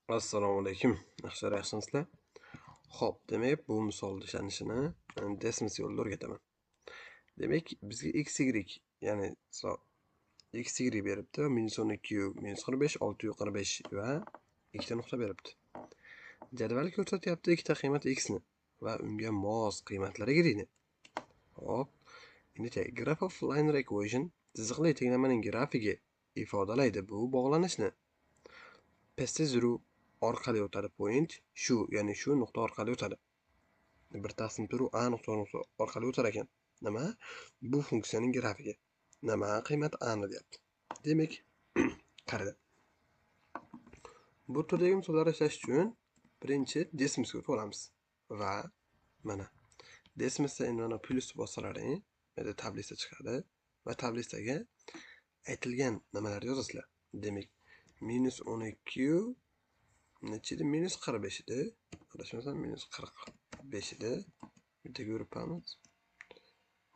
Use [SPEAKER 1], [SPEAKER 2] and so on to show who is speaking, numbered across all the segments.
[SPEAKER 1] Assalomu alaykum. Yaxshimisizlar? Xo'p, demak, bu misolni ishlanishini Desmos yo'lida o'rgataman. Demak, bizga x, y, ya'ni x, y beribdi va -12 -45, 6 45 va ikkita nuqta beribdi. Jadval ko'rsatyapti ikkita qiymat x ni va unga mos qiymatlar agreeni. Xo'p, endi graph of linear equation chiziqli tenglamaning grafiga ifodalaydi bu bog'lanishni. P0 orqali o'tadi point, ya'ni shu nuqta orqali o'tadi. Bir taqsim turu a nuqta orqali o'tar ekan. Nima? Bu funksiyaning grafigi. Nima? Qiymat a ni deyapti. Demak, qarang. Bu turdagi misollar ishlash uchun birinchi Desmosga o'tib olamiz va mana Desmosda endi mana plyus bosalaring, endi tablitsa chiqadi va tablitsaga aytilgan nimalarni yozasizlar. Demak, -12 necha edi? -45 edi. Adashmasam -45 edi. Bitta ko'ribmiz.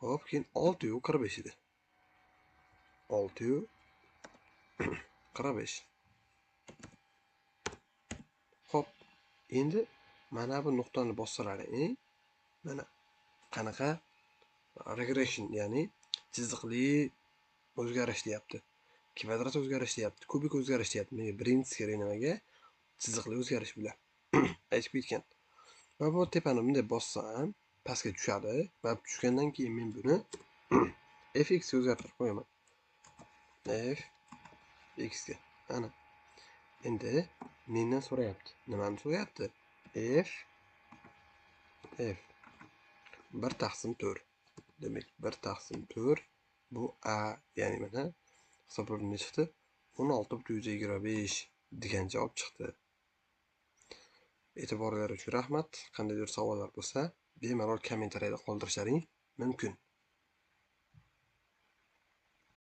[SPEAKER 1] Hop, keyin 645 edi. 645. Hop, endi mana bu nuqtani bossalaring, mana qanaqa regression, ya'ni chiziqli o'zgarish deyapti. Kvadrat o'zgarish deyapti, kubik o'zgarish deyapti. Menga birinchisi kerak nimaga? Chiziqli o'zgarish bular. Aytib ketgan. Va bu tepani bunday bossam, pastga tushadi va tushgandan keyin men buni fx ga o'zgartirib qo'yaman. fx ga. Ana. Endi mendan so'rayapti. Nimani so'rayapti? f 1/4. Demak, 1/4 bu a, ya'ni mana hisoblarni ne chiqdi? 16,25 degan javob chiqdi. E'tiboringiz uchun rahmat. Qandaydir savollar bo'lsa, bemalol kommentariyada qoldirishlaring mumkin.